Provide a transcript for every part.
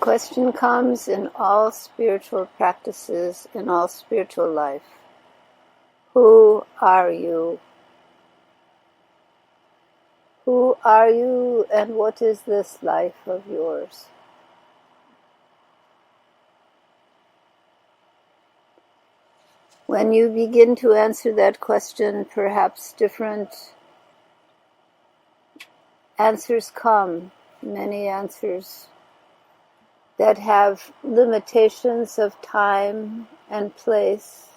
question comes in all spiritual practices, in all spiritual life. Who are you? Who are you, and what is this life of yours? When you begin to answer that question, perhaps different answers come, many answers that have limitations of time and place,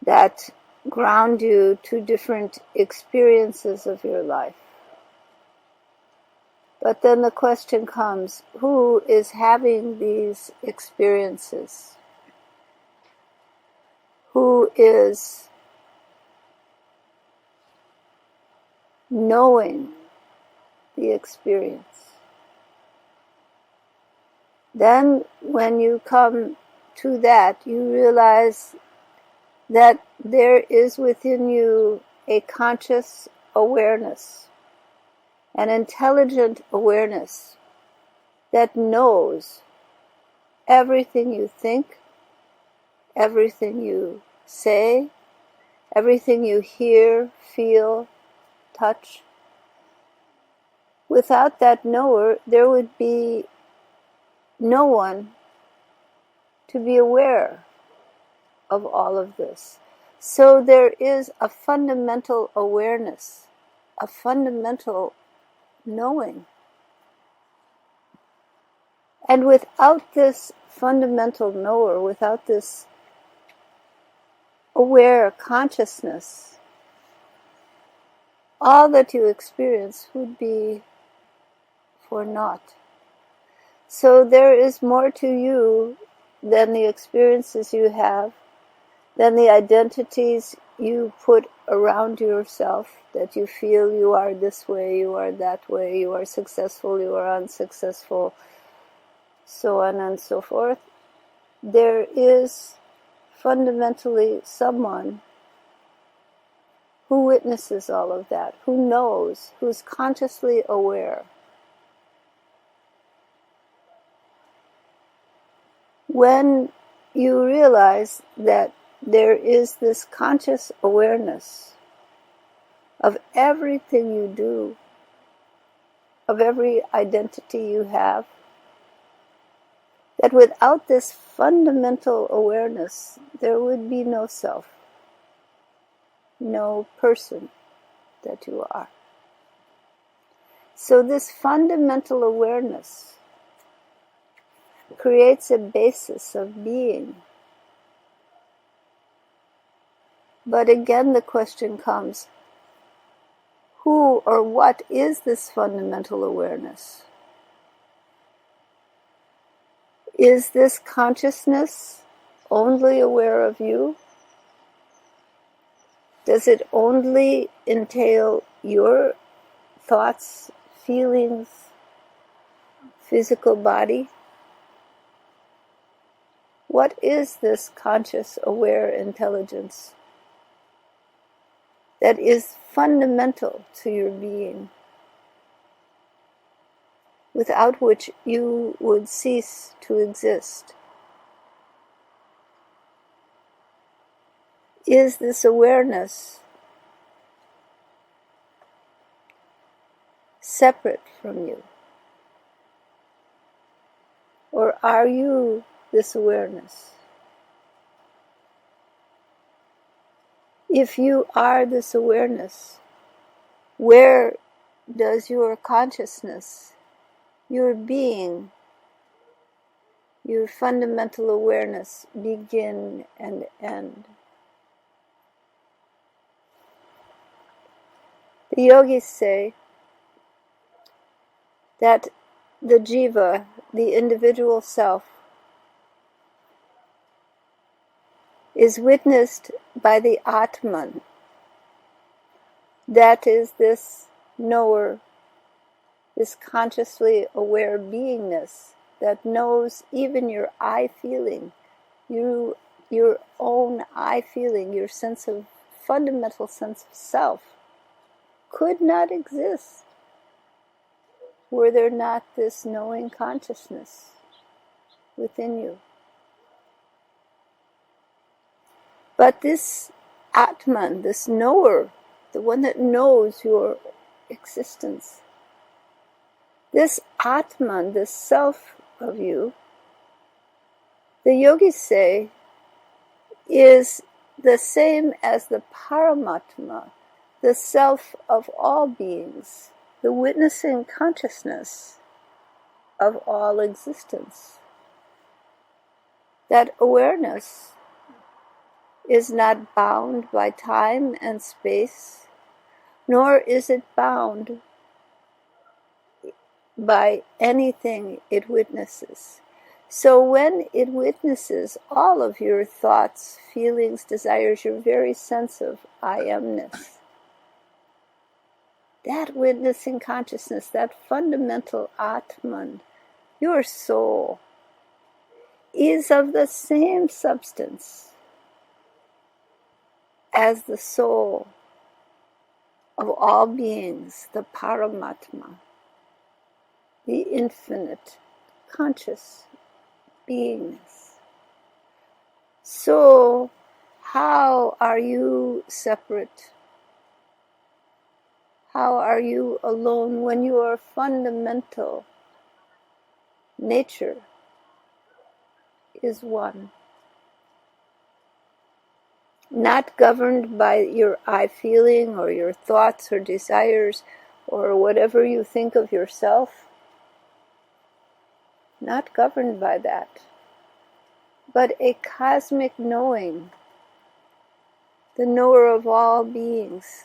that ground you to different experiences of your life. But then the question comes, who is having these experiences? Who is knowing the experience? Then when you come to that, you realize that there is within you a conscious awareness, an intelligent awareness that knows everything you think, everything you say, everything you hear, feel, touch. Without that knower, there would be no one to be aware of all of this. So there is a fundamental awareness, a fundamental knowing. And without this fundamental knower, without this aware consciousness, all that you experience would be for naught. So there is more to you than the experiences you have, than the identities you put around yourself, that you feel you are this way, you are that way, you are successful, you are unsuccessful, so on and so forth. There is fundamentally someone who witnesses all of that, who knows, who's consciously aware. When you realize that there is this conscious awareness of everything you do, of every identity you have, that without this fundamental awareness, there would be no self, no person that you are. So this fundamental awareness creates a basis of being. But again the question comes, who or what is this fundamental awareness? Is this consciousness only aware of you? Does it only entail your thoughts, feelings, physical body? What is this conscious, aware intelligence that is fundamental to your being, without which you would cease to exist? Is this awareness separate from you? Or are you this awareness? If you are this awareness, where does your consciousness, your being, your fundamental awareness begin and end? The yogis say that the jiva, the individual self, is witnessed by the Atman. That is this knower, this consciously aware beingness that knows even your I feeling, your own I feeling, your fundamental sense of self could not exist were there not this knowing consciousness within you. But this Atman, this knower, the one that knows your existence, this Atman, this self of you, the yogis say, is the same as the Paramatma, the self of all beings, the witnessing consciousness of all existence. That awareness is not bound by time and space, nor is it bound by anything it witnesses. So when it witnesses all of your thoughts, feelings, desires, your very sense of I amness, that witnessing consciousness, that fundamental Atman, your soul, is of the same substance as the soul of all beings, the Paramatma, the infinite, conscious beingness. So, how are you separate? How are you alone when your fundamental nature is one? Not governed by your I feeling or your thoughts or desires or whatever you think of yourself. Not governed by that, but a cosmic knowing, the knower of all beings,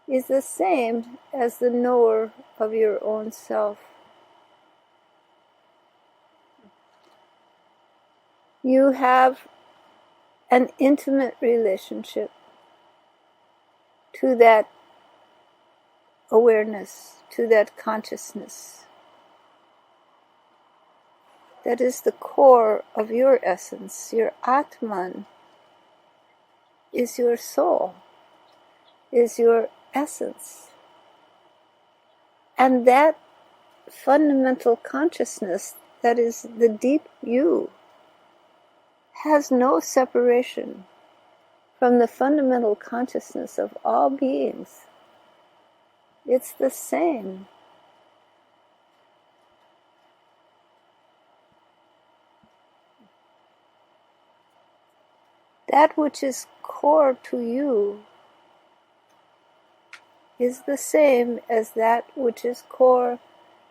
is the same as the knower of your own self. You have an intimate relationship to that awareness, to that consciousness. That is the core of your essence. Your Atman is your soul, is your essence. And that fundamental consciousness, that is the deep you, has no separation from the fundamental consciousness of all beings. It's the same. That which is core to you is the same as that which is core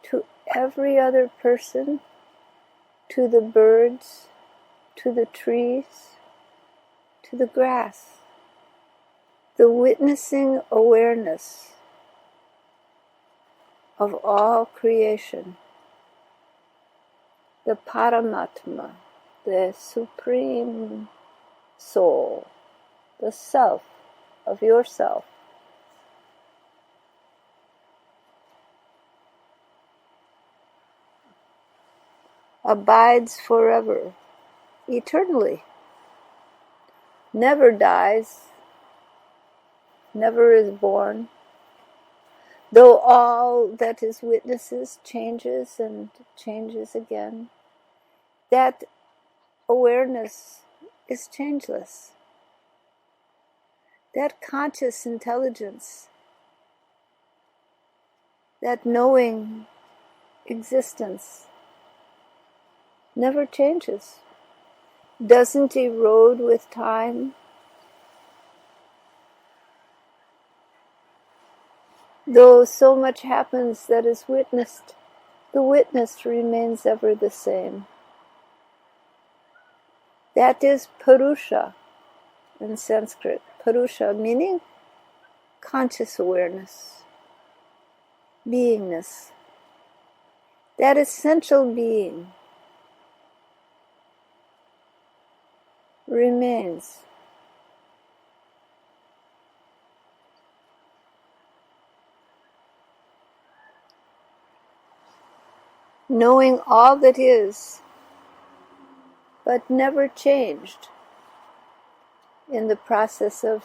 to every other person, to the birds, to the trees, to the grass. The witnessing awareness of all creation, the Paramatma, the supreme soul, the self of yourself, abides forever, eternally, never dies, never is born, though all that is witnesses changes and changes again. That awareness is changeless. That conscious intelligence, that knowing existence, never changes, doesn't erode with time. Though so much happens that is witnessed, the witness remains ever the same. That is Purusha in Sanskrit. Purusha meaning conscious awareness, beingness. That essential being remains. Knowing all that is, but never changed in the process of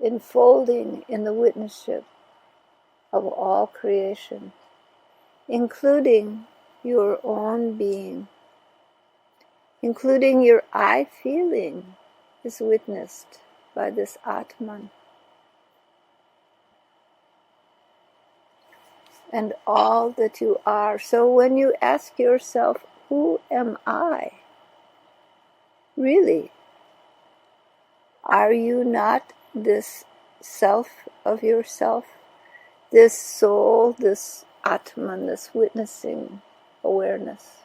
enfolding in the witnessship of all creation, including your own being, including your I feeling is witnessed by this Atman. And all that you are. So when you ask yourself, who am I? Really? Are you not this self of yourself? This soul, this Atman, this witnessing awareness?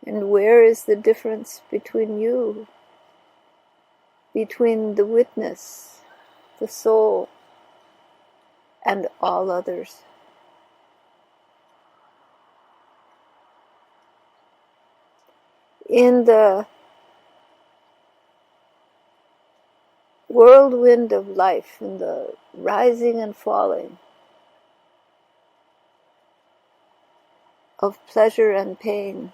And where is the difference between you, between the witness, the soul, and all others? In the whirlwind of life, in the rising and falling of pleasure and pain,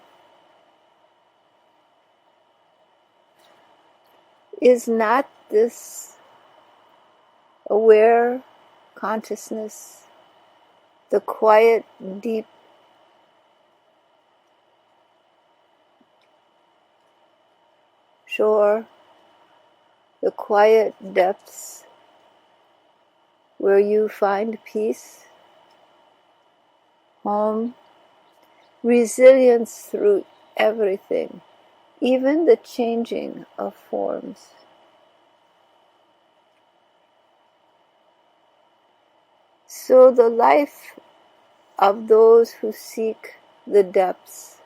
is not this aware consciousness, the quiet, deep shore, the quiet depths where you find peace, home, resilience through everything, even the changing of forms? So the life of those who seek the depths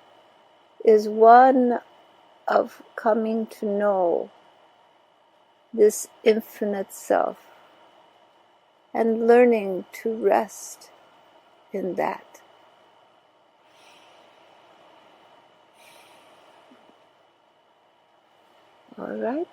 is one of coming to know this infinite self and learning to rest in that. All right?